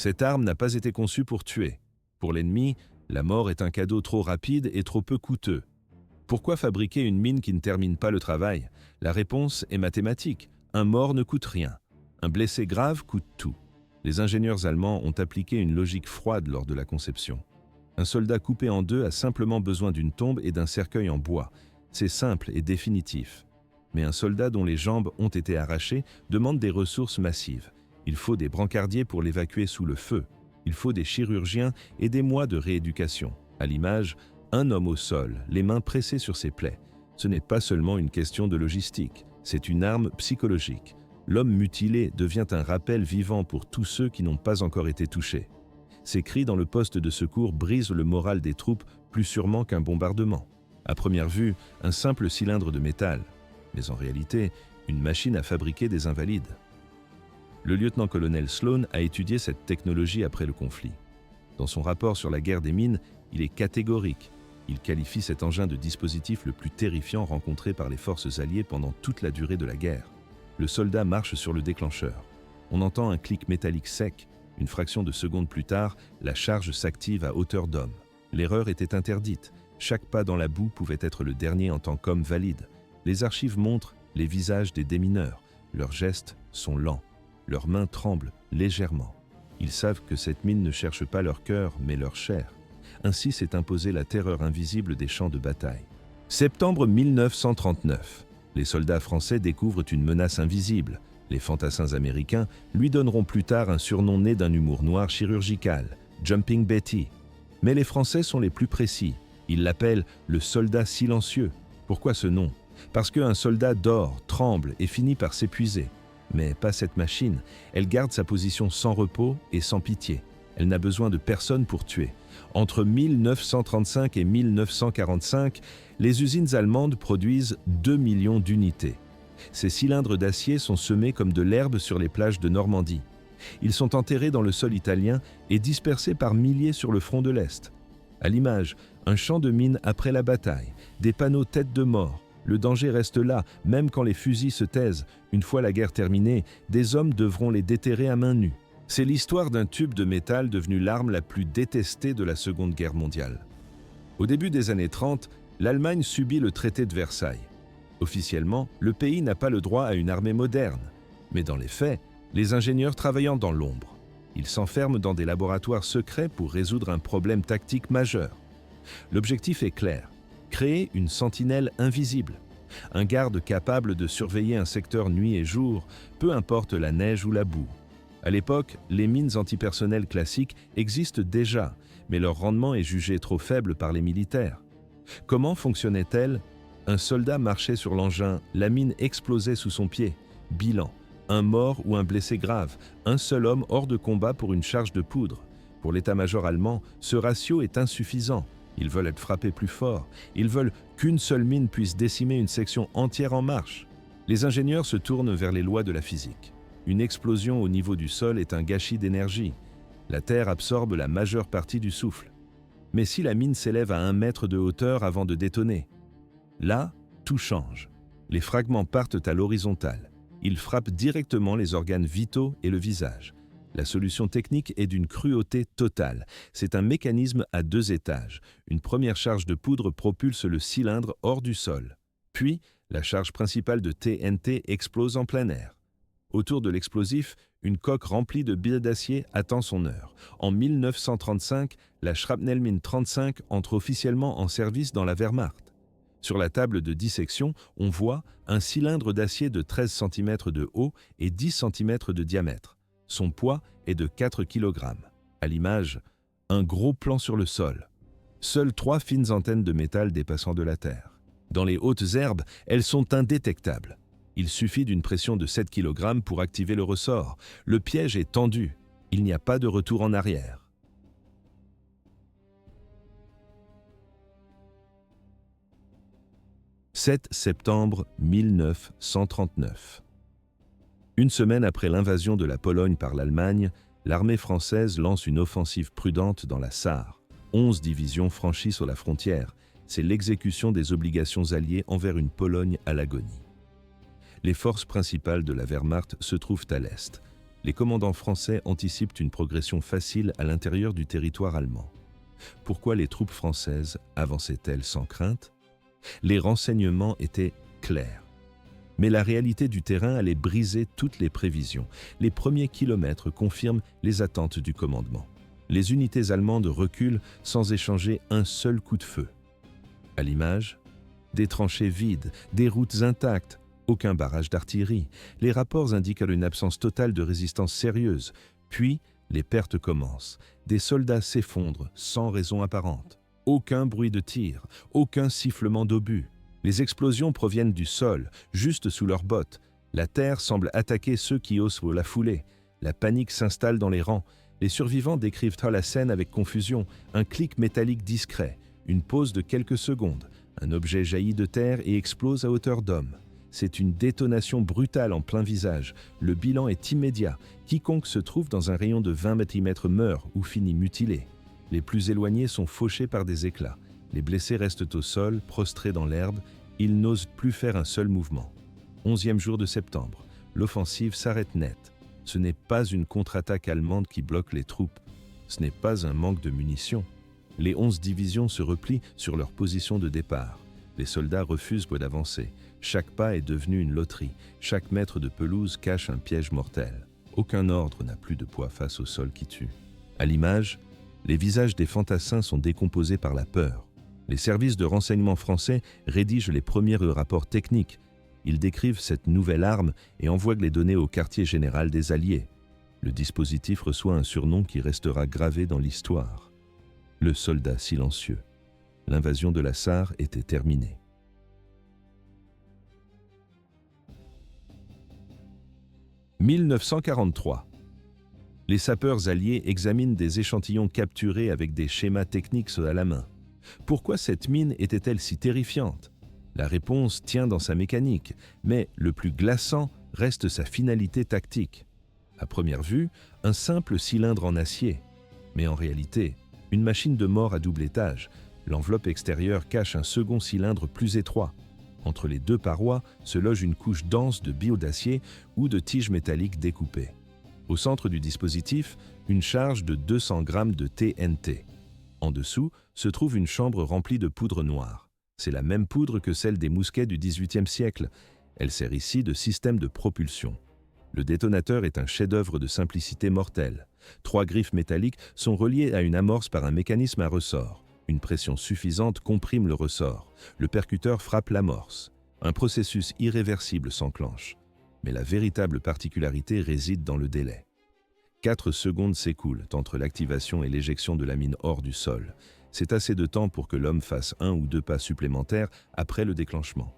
Cette arme n'a pas été conçue pour tuer. Pour l'ennemi, la mort est un cadeau trop rapide et trop peu coûteux. Pourquoi fabriquer une mine qui ne termine pas le travail? La réponse est mathématique. Un mort ne coûte rien. Un blessé grave coûte tout. Les ingénieurs allemands ont appliqué une logique froide lors de la conception. Un soldat coupé en deux a simplement besoin d'une tombe et d'un cercueil en bois. C'est simple et définitif. Mais un soldat dont les jambes ont été arrachées demande des ressources massives. Il faut des brancardiers pour l'évacuer sous le feu. Il faut des chirurgiens et des mois de rééducation. À l'image, un homme au sol, les mains pressées sur ses plaies. Ce n'est pas seulement une question de logistique, c'est une arme psychologique. L'homme mutilé devient un rappel vivant pour tous ceux qui n'ont pas encore été touchés. Ces cris dans le poste de secours brisent le moral des troupes plus sûrement qu'un bombardement. À première vue, un simple cylindre de métal, mais en réalité, une machine à fabriquer des invalides. Le lieutenant-colonel Sloan a étudié cette technologie après le conflit. Dans son rapport sur la guerre des mines, il est catégorique. Il qualifie cet engin de dispositif le plus terrifiant rencontré par les forces alliées pendant toute la durée de la guerre. Le soldat marche sur le déclencheur. On entend un clic métallique sec. Une fraction de seconde plus tard, la charge s'active à hauteur d'homme. L'erreur était interdite. Chaque pas dans la boue pouvait être le dernier en tant qu'homme valide. Les archives montrent les visages des démineurs. Leurs gestes sont lents. Leurs mains tremblent légèrement. Ils savent que cette mine ne cherche pas leur cœur, mais leur chair. Ainsi s'est imposée la terreur invisible des champs de bataille. Septembre 1939. Les soldats français découvrent une menace invisible. Les fantassins américains lui donneront plus tard un surnom né d'un humour noir chirurgical, Jumping Betty. Mais les Français sont les plus précis. Ils l'appellent le soldat silencieux. Pourquoi ce nom? Parce qu'un soldat dort, tremble et finit par s'épuiser. Mais pas cette machine. Elle garde sa position sans repos et sans pitié. Elle n'a besoin de personne pour tuer. Entre 1935 et 1945, les usines allemandes produisent 2 millions d'unités. Ces cylindres d'acier sont semés comme de l'herbe sur les plages de Normandie. Ils sont enterrés dans le sol italien et dispersés par milliers sur le front de l'Est. À l'image, un champ de mines après la bataille, des panneaux tête de mort. Le danger reste là, même quand les fusils se taisent. Une fois la guerre terminée, des hommes devront les déterrer à main nue. C'est l'histoire d'un tube de métal devenu l'arme la plus détestée de la Seconde Guerre mondiale. Au début des années 30, l'Allemagne subit le traité de Versailles. Officiellement, le pays n'a pas le droit à une armée moderne. Mais dans les faits, les ingénieurs travaillant dans l'ombre. Ils s'enferment dans des laboratoires secrets pour résoudre un problème tactique majeur. L'objectif est clair, créer une sentinelle invisible. Un garde capable de surveiller un secteur nuit et jour, peu importe la neige ou la boue. À l'époque, les mines antipersonnelles classiques existent déjà, mais leur rendement est jugé trop faible par les militaires. Comment fonctionnait-elle? Un soldat marchait sur l'engin, la mine explosait sous son pied. Bilan, un mort ou un blessé grave, un seul homme hors de combat pour une charge de poudre. Pour l'état-major allemand, ce ratio est insuffisant. Ils veulent être frappés plus fort. Ils veulent qu'une seule mine puisse décimer une section entière en marche. Les ingénieurs se tournent vers les lois de la physique. Une explosion au niveau du sol est un gâchis d'énergie. La Terre absorbe la majeure partie du souffle. Mais si la mine s'élève à 1 mètre de hauteur avant de détonner? Là, tout change. Les fragments partent à l'horizontale. Ils frappent directement les organes vitaux et le visage. La solution technique est d'une cruauté totale. C'est un mécanisme à 2 étages. Une première charge de poudre propulse le cylindre hors du sol. Puis, la charge principale de TNT explose en plein air. Autour de l'explosif, une coque remplie de billes d'acier attend son heure. En 1935, la Shrapnelmine 35 entre officiellement en service dans la Wehrmacht. Sur la table de dissection, on voit un cylindre d'acier de 13 cm de haut et 10 cm de diamètre. Son poids est de 4 kg. À l'image, un gros plan sur le sol. Seules 3 fines antennes de métal dépassant de la terre. Dans les hautes herbes, elles sont indétectables. Il suffit d'une pression de 7 kg pour activer le ressort. Le piège est tendu. Il n'y a pas de retour en arrière. « 7 septembre 1939. Une semaine après l'invasion de la Pologne par l'Allemagne, l'armée française lance une offensive prudente dans la Sarre. 11 divisions franchissent la frontière. C'est l'exécution des obligations alliées envers une Pologne à l'agonie. Les forces principales de la Wehrmacht se trouvent à l'est. Les commandants français anticipent une progression facile à l'intérieur du territoire allemand. Pourquoi les troupes françaises avançaient-elles sans crainte? Les renseignements étaient clairs. Mais la réalité du terrain allait briser toutes les prévisions. Les premiers kilomètres confirment les attentes du commandement. Les unités allemandes reculent sans échanger un seul coup de feu. À l'image, des tranchées vides, des routes intactes, aucun barrage d'artillerie. Les rapports indiquent une absence totale de résistance sérieuse. Puis, les pertes commencent. Des soldats s'effondrent sans raison apparente. Aucun bruit de tir, aucun sifflement d'obus. Les explosions proviennent du sol, juste sous leurs bottes. La terre semble attaquer ceux qui osent la fouler. La panique s'installe dans les rangs. Les survivants décrivent la scène avec confusion. Un clic métallique discret, une pause de quelques secondes. Un objet jaillit de terre et explose à hauteur d'homme. C'est une détonation brutale en plein visage. Le bilan est immédiat. Quiconque se trouve dans un rayon de 20 cm meurt ou finit mutilé. Les plus éloignés sont fauchés par des éclats. Les blessés restent au sol, prostrés dans l'herbe. Ils n'osent plus faire un seul mouvement. 11e jour de septembre. L'offensive s'arrête net. Ce n'est pas une contre-attaque allemande qui bloque les troupes. Ce n'est pas un manque de munitions. Les 11 divisions se replient sur leur position de départ. Les soldats refusent d'avancer. Chaque pas est devenu une loterie. Chaque mètre de pelouse cache un piège mortel. Aucun ordre n'a plus de poids face au sol qui tue. À l'image, les visages des fantassins sont décomposés par la peur. Les services de renseignement français rédigent les premiers rapports techniques. Ils décrivent cette nouvelle arme et envoient les données au quartier général des Alliés. Le dispositif reçoit un surnom qui restera gravé dans l'histoire. Le soldat silencieux. L'invasion de la Sarre était terminée. « 1943. Les sapeurs alliés examinent des échantillons capturés avec des schémas techniques à la main. Pourquoi cette mine était-elle si terrifiante? La réponse tient dans sa mécanique, mais le plus glaçant reste sa finalité tactique. À première vue, un simple cylindre en acier. Mais en réalité, une machine de mort à double étage. L'enveloppe extérieure cache un second cylindre plus étroit. Entre les deux parois se loge une couche dense de billes d'acier ou de tiges métalliques découpées. Au centre du dispositif, une charge de 200 grammes de TNT. En dessous se trouve une chambre remplie de poudre noire. C'est la même poudre que celle des mousquets du XVIIIe siècle. Elle sert ici de système de propulsion. Le détonateur est un chef-d'œuvre de simplicité mortelle. 3 griffes métalliques sont reliées à une amorce par un mécanisme à ressort. Une pression suffisante comprime le ressort. Le percuteur frappe l'amorce. Un processus irréversible s'enclenche. Mais la véritable particularité réside dans le délai. 4 secondes s'écoulent entre l'activation et l'éjection de la mine hors du sol. C'est assez de temps pour que l'homme fasse 1 ou 2 pas supplémentaires après le déclenchement.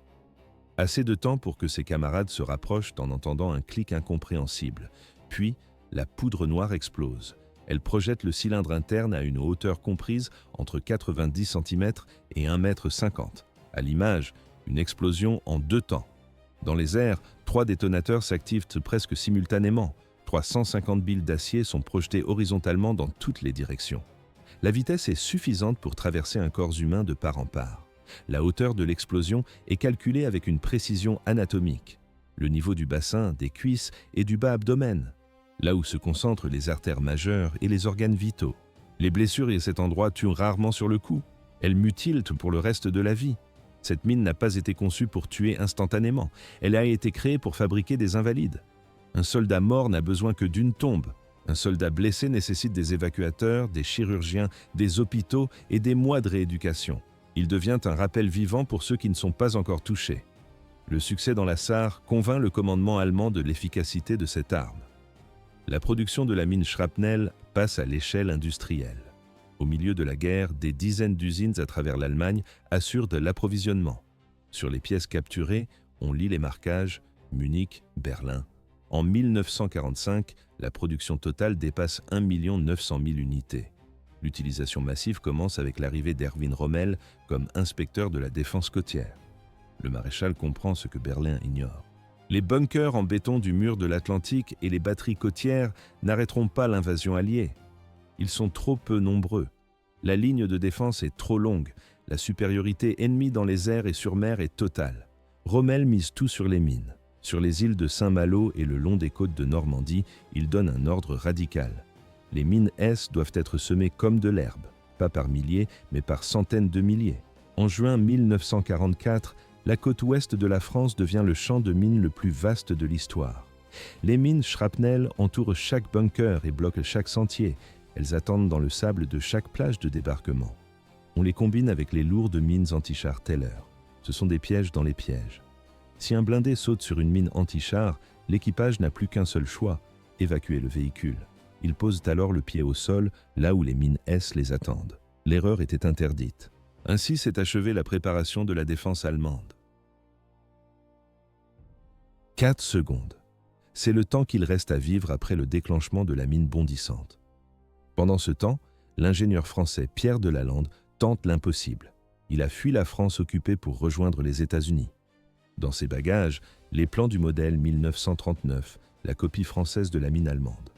Assez de temps pour que ses camarades se rapprochent en entendant un clic incompréhensible. Puis, la poudre noire explose. Elle projette le cylindre interne à une hauteur comprise entre 90 cm et 1,50 m. À l'image, une explosion en 2 temps. Dans les airs, 3 détonateurs s'activent presque simultanément. 350 billes d'acier sont projetées horizontalement dans toutes les directions. La vitesse est suffisante pour traverser un corps humain de part en part. La hauteur de l'explosion est calculée avec une précision anatomique. Le niveau du bassin, des cuisses et du bas abdomen. Là où se concentrent les artères majeures et les organes vitaux. Les blessures à cet endroit tuent rarement sur le coup. Elles mutilent pour le reste de la vie. Cette mine n'a pas été conçue pour tuer instantanément. Elle a été créée pour fabriquer des invalides. Un soldat mort n'a besoin que d'une tombe. Un soldat blessé nécessite des évacuateurs, des chirurgiens, des hôpitaux et des mois de rééducation. Il devient un rappel vivant pour ceux qui ne sont pas encore touchés. Le succès dans la Sarre convainc le commandement allemand de l'efficacité de cette arme. La production de la mine shrapnel passe à l'échelle industrielle. Au milieu de la guerre, des dizaines d'usines à travers l'Allemagne assurent de l'approvisionnement. Sur les pièces capturées, on lit les marquages Munich, Berlin. En 1945, la production totale dépasse 1 900 000 unités. L'utilisation massive commence avec l'arrivée d'Erwin Rommel comme inspecteur de la défense côtière. Le maréchal comprend ce que Berlin ignore. Les bunkers en béton du mur de l'Atlantique et les batteries côtières n'arrêteront pas l'invasion alliée. Ils sont trop peu nombreux. La ligne de défense est trop longue. La supériorité ennemie dans les airs et sur mer est totale. Rommel mise tout sur les mines. Sur les îles de Saint-Malo et le long des côtes de Normandie, il donne un ordre radical. Les mines S doivent être semées comme de l'herbe, pas par milliers, mais par centaines de milliers. En juin 1944, la côte ouest de la France devient le champ de mines le plus vaste de l'histoire. Les mines shrapnel entourent chaque bunker et bloquent chaque sentier. Elles attendent dans le sable de chaque plage de débarquement. On les combine avec les lourdes mines anti-char Teller. Ce sont des pièges dans les pièges. Si un blindé saute sur une mine anti-char, l'équipage n'a plus qu'un seul choix, évacuer le véhicule. Ils posent alors le pied au sol, là où les mines S les attendent. L'erreur était interdite. Ainsi s'est achevée la préparation de la défense allemande. 4 secondes. C'est le temps qu'il reste à vivre après le déclenchement de la mine bondissante. Pendant ce temps, l'ingénieur français Pierre Delalande tente l'impossible. Il a fui la France occupée pour rejoindre les États-Unis. Dans ses bagages, les plans du modèle 1939, la copie française de la mine allemande.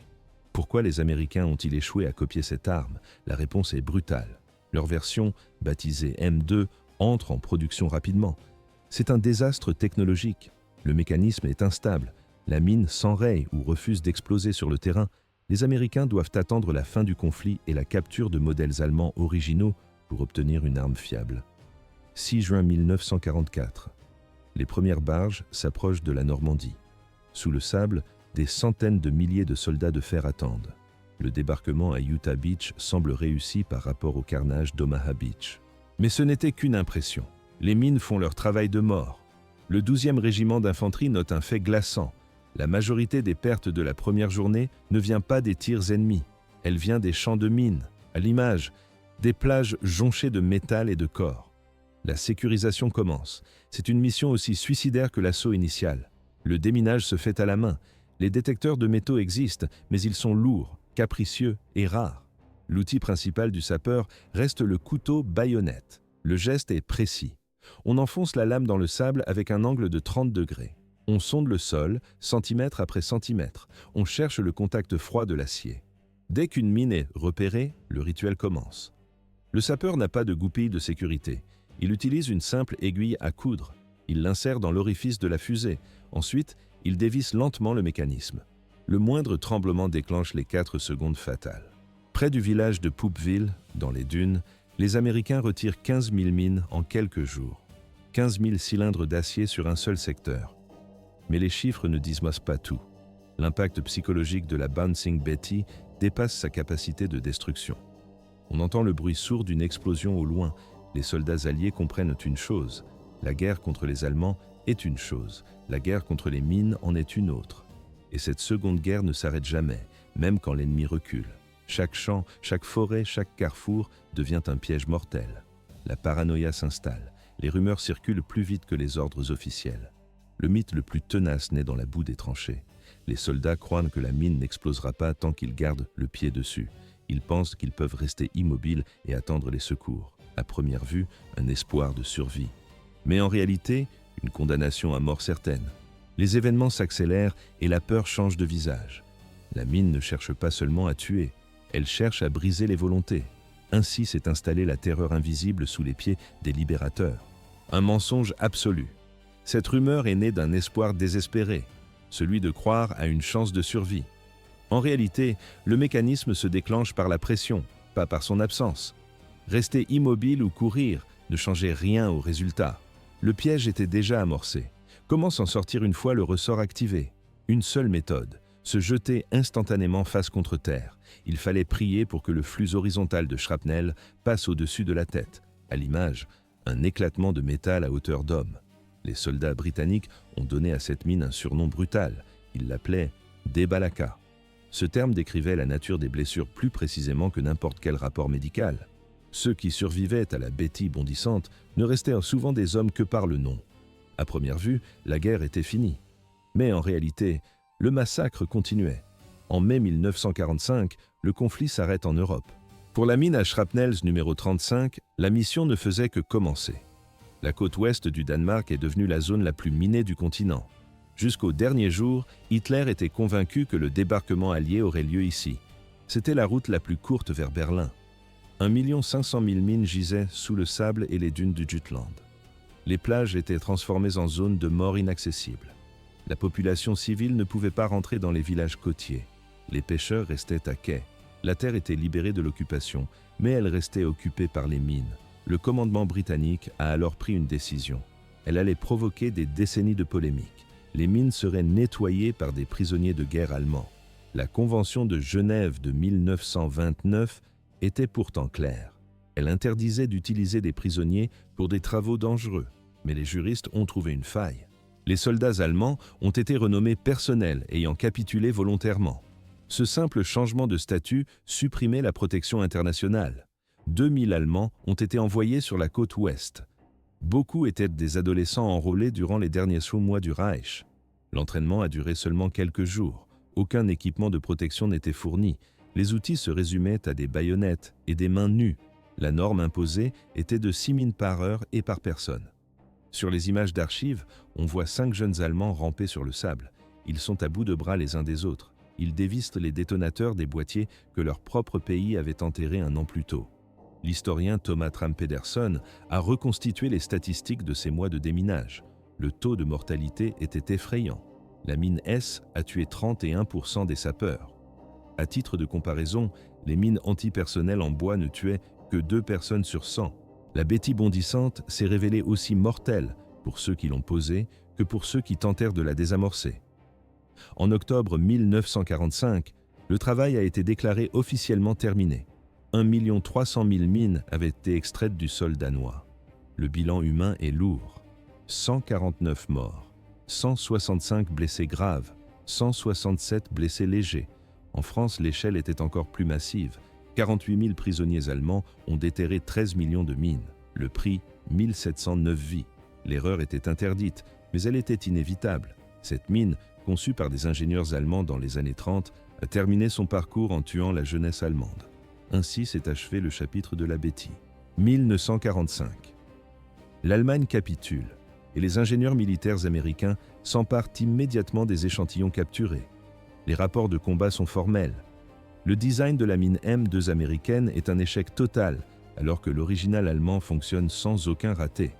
Pourquoi les Américains ont-ils échoué à copier cette arme? La réponse est brutale. Leur version, baptisée M2, entre en production rapidement. C'est un désastre technologique. Le mécanisme est instable. La mine s'enraye ou refuse d'exploser sur le terrain. Les Américains doivent attendre la fin du conflit et la capture de modèles allemands originaux pour obtenir une arme fiable. 6 juin 1944. Les premières barges s'approchent de la Normandie. Sous le sable, des centaines de milliers de soldats de fer attendent. Le débarquement à Utah Beach semble réussi par rapport au carnage d'Omaha Beach. Mais ce n'était qu'une impression. Les mines font leur travail de mort. Le 12e régiment d'infanterie note un fait glaçant. La majorité des pertes de la première journée ne vient pas des tirs ennemis. Elle vient des champs de mines, à l'image, des plages jonchées de métal et de corps. La sécurisation commence. C'est une mission aussi suicidaire que l'assaut initial. Le déminage se fait à la main. Les détecteurs de métaux existent, mais ils sont lourds, capricieux et rares. L'outil principal du sapeur reste le couteau baïonnette. Le geste est précis. On enfonce la lame dans le sable avec un angle de 30 degrés. On sonde le sol, centimètre après centimètre. On cherche le contact froid de l'acier. Dès qu'une mine est repérée, le rituel commence. Le sapeur n'a pas de goupille de sécurité. Il utilise une simple aiguille à coudre. Il l'insère dans l'orifice de la fusée. Ensuite, il dévisse lentement le mécanisme. Le moindre tremblement déclenche les 4 secondes fatales. Près du village de Poopville, dans les dunes, les Américains retirent 15 000 mines en quelques jours. 15 000 cylindres d'acier sur un seul secteur. Mais les chiffres ne disent pas tout. L'impact psychologique de la Bouncing Betty dépasse sa capacité de destruction. On entend le bruit sourd d'une explosion au loin. Les soldats alliés comprennent une chose. La guerre contre les Allemands est une chose. La guerre contre les mines en est une autre. Et cette seconde guerre ne s'arrête jamais, même quand l'ennemi recule. Chaque champ, chaque forêt, chaque carrefour devient un piège mortel. La paranoïa s'installe. Les rumeurs circulent plus vite que les ordres officiels. Le mythe le plus tenace naît dans la boue des tranchées. Les soldats croient que la mine n'explosera pas tant qu'ils gardent le pied dessus. Ils pensent qu'ils peuvent rester immobiles et attendre les secours. À première vue, un espoir de survie. Mais en réalité, une condamnation à mort certaine. Les événements s'accélèrent et la peur change de visage. La mine ne cherche pas seulement à tuer, elle cherche à briser les volontés. Ainsi s'est installée la terreur invisible sous les pieds des libérateurs. Un mensonge absolu. Cette rumeur est née d'un espoir désespéré, celui de croire à une chance de survie. En réalité, le mécanisme se déclenche par la pression, pas par son absence. Rester immobile ou courir ne changeait rien au résultat. Le piège était déjà amorcé. Comment s'en sortir une fois le ressort activé? Une seule méthode, se jeter instantanément face contre terre. Il fallait prier pour que le flux horizontal de shrapnel passe au-dessus de la tête. À l'image, un éclatement de métal à hauteur d'homme. Les soldats britanniques ont donné à cette mine un surnom brutal. Ils l'appelaient « Debalaka ». Ce terme décrivait la nature des blessures plus précisément que n'importe quel rapport médical. Ceux qui survivaient à la Betty bondissante ne restaient souvent des hommes que par le nom. À première vue, la guerre était finie. Mais en réalité, le massacre continuait. En mai 1945, le conflit s'arrête en Europe. Pour la mine à shrapnels numéro 35, la mission ne faisait que commencer. La côte ouest du Danemark est devenue la zone la plus minée du continent. Jusqu'au dernier jour, Hitler était convaincu que le débarquement allié aurait lieu ici. C'était la route la plus courte vers Berlin. 1 500 000 mines gisaient sous le sable et les dunes du Jutland. Les plages étaient transformées en zones de mort inaccessibles. La population civile ne pouvait pas rentrer dans les villages côtiers. Les pêcheurs restaient à quai. La terre était libérée de l'occupation, mais elle restait occupée par les mines. Le commandement britannique a alors pris une décision. Elle allait provoquer des décennies de polémiques. Les mines seraient nettoyées par des prisonniers de guerre allemands. La Convention de Genève de 1929 était pourtant claire. Elle interdisait d'utiliser des prisonniers pour des travaux dangereux, mais les juristes ont trouvé une faille. Les soldats allemands ont été renommés personnels ayant capitulé volontairement. Ce simple changement de statut supprimait la protection internationale. 2000 Allemands ont été envoyés sur la côte ouest. Beaucoup étaient des adolescents enrôlés durant les derniers mois du Reich. L'entraînement a duré seulement quelques jours. Aucun équipement de protection n'était fourni. Les outils se résumaient à des baïonnettes et des mains nues. La norme imposée était de 6 mines par heure et par personne. Sur les images d'archives, on voit 5 jeunes Allemands ramper sur le sable. Ils sont à bout de bras les uns des autres. Ils dévissent les détonateurs des boîtiers que leur propre pays avait enterrés un an plus tôt. L'historien Thomas Tram-Pedersen a reconstitué les statistiques de ces mois de déminage. Le taux de mortalité était effrayant. La mine S a tué 31% des sapeurs. À titre de comparaison, les mines antipersonnelles en bois ne tuaient que 2 personnes sur 100. La Betty bondissante s'est révélée aussi mortelle pour ceux qui l'ont posée que pour ceux qui tentèrent de la désamorcer. En octobre 1945, le travail a été déclaré officiellement terminé. 1 300 000 mines avaient été extraites du sol danois. Le bilan humain est lourd. 149 morts, 165 blessés graves, 167 blessés légers. En France, l'échelle était encore plus massive. 48 000 prisonniers allemands ont déterré 13 millions de mines. Le prix, 1709 vies. L'erreur était interdite, mais elle était inévitable. Cette mine, conçue par des ingénieurs allemands dans les années 30, a terminé son parcours en tuant la jeunesse allemande. Ainsi s'est achevé le chapitre de la Betty. 1945. L'Allemagne capitule, et les ingénieurs militaires américains s'emparent immédiatement des échantillons capturés. Les rapports de combat sont formels. Le design de la mine M2 américaine est un échec total, alors que l'original allemand fonctionne sans aucun raté.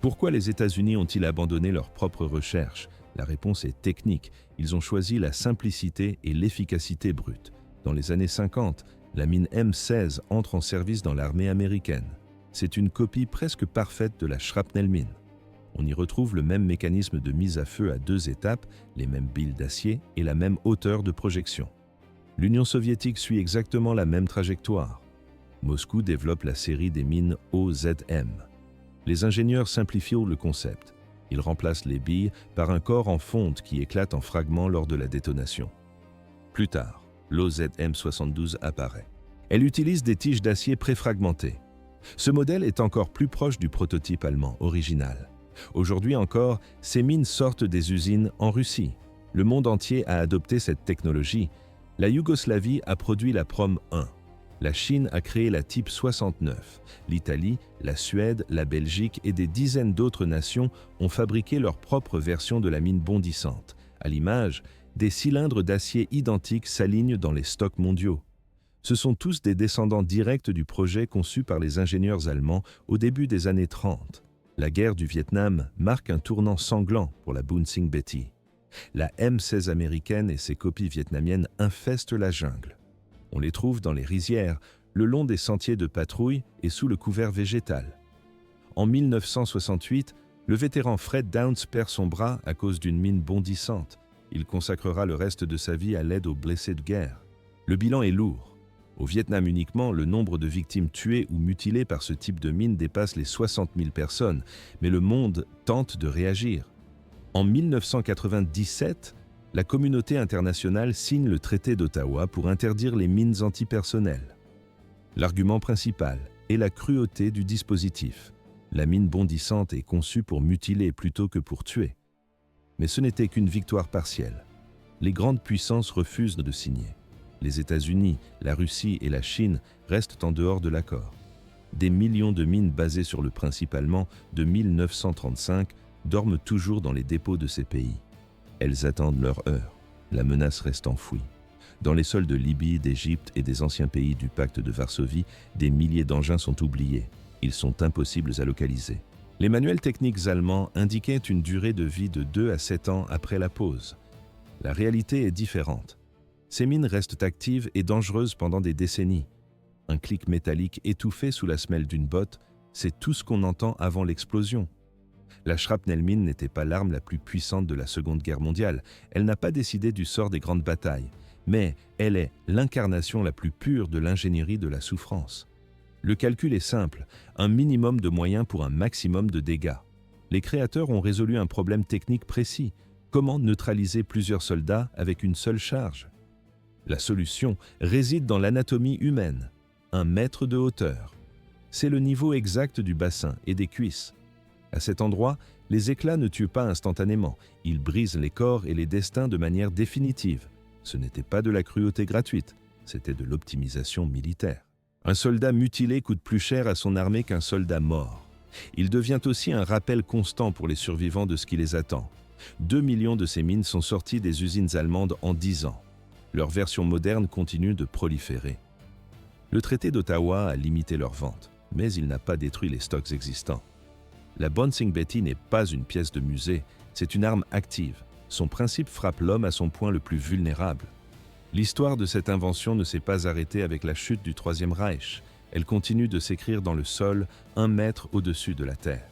Pourquoi les États-Unis ont-ils abandonné leurs propres recherches? La réponse est technique. Ils ont choisi la simplicité et l'efficacité brute. Dans les années 50, la mine M16 entre en service dans l'armée américaine. C'est une copie presque parfaite de la shrapnel mine. On y retrouve le même mécanisme de mise à feu à 2 étapes, les mêmes billes d'acier et la même hauteur de projection. L'Union soviétique suit exactement la même trajectoire. Moscou développe la série des mines OZM. Les ingénieurs simplifient le concept. Ils remplacent les billes par un corps en fonte qui éclate en fragments lors de la détonation. Plus tard, l'OZM-72 apparaît. Elle utilise des tiges d'acier préfragmentées. Ce modèle est encore plus proche du prototype allemand original. Aujourd'hui encore, ces mines sortent des usines en Russie. Le monde entier a adopté cette technologie. La Yougoslavie a produit la Prom 1. La Chine a créé la Type 69. L'Italie, la Suède, la Belgique et des dizaines d'autres nations ont fabriqué leur propre version de la mine bondissante. À l'image, des cylindres d'acier identiques s'alignent dans les stocks mondiaux. Ce sont tous des descendants directs du projet conçu par les ingénieurs allemands au début des années 30. La guerre du Vietnam marque un tournant sanglant pour la Bouncing Betty. La M16 américaine et ses copies vietnamiennes infestent la jungle. On les trouve dans les rizières, le long des sentiers de patrouille et sous le couvert végétal. En 1968, le vétéran Fred Downs perd son bras à cause d'une mine bondissante. Il consacrera le reste de sa vie à l'aide aux blessés de guerre. Le bilan est lourd. Au Vietnam uniquement, le nombre de victimes tuées ou mutilées par ce type de mine dépasse les 60 000 personnes, mais le monde tente de réagir. En 1997, la communauté internationale signe le traité d'Ottawa pour interdire les mines antipersonnelles. L'argument principal est la cruauté du dispositif. La mine bondissante est conçue pour mutiler plutôt que pour tuer. Mais ce n'était qu'une victoire partielle. Les grandes puissances refusent de signer. Les États-Unis, la Russie et la Chine restent en dehors de l'accord. Des millions de mines basées sur le principe allemand de 1935 dorment toujours dans les dépôts de ces pays. Elles attendent leur heure. La menace reste enfouie. Dans les sols de Libye, d'Égypte et des anciens pays du pacte de Varsovie, des milliers d'engins sont oubliés. Ils sont impossibles à localiser. Les manuels techniques allemands indiquaient une durée de vie de 2 à 7 ans après la pose. La réalité est différente. Ces mines restent actives et dangereuses pendant des décennies. Un clic métallique étouffé sous la semelle d'une botte, c'est tout ce qu'on entend avant l'explosion. La shrapnel-mine n'était pas l'arme la plus puissante de la Seconde Guerre mondiale. Elle n'a pas décidé du sort des grandes batailles, mais elle est l'incarnation la plus pure de l'ingénierie de la souffrance. Le calcul est simple, un minimum de moyens pour un maximum de dégâts. Les créateurs ont résolu un problème technique précis. Comment neutraliser plusieurs soldats avec une seule charge? La solution réside dans l'anatomie humaine. 1 mètre de hauteur. C'est le niveau exact du bassin et des cuisses. À cet endroit, les éclats ne tuent pas instantanément. Ils brisent les corps et les destins de manière définitive. Ce n'était pas de la cruauté gratuite, c'était de l'optimisation militaire. Un soldat mutilé coûte plus cher à son armée qu'un soldat mort. Il devient aussi un rappel constant pour les survivants de ce qui les attend. 2 millions de ces mines sont sorties des usines allemandes en 10 ans. Leur version moderne continue de proliférer. Le traité d'Ottawa a limité leur vente, mais il n'a pas détruit les stocks existants. La Bouncing Betty n'est pas une pièce de musée, c'est une arme active. Son principe frappe l'homme à son point le plus vulnérable. L'histoire de cette invention ne s'est pas arrêtée avec la chute du Troisième Reich. Elle continue de s'écrire dans le sol, 1 mètre au-dessus de la terre.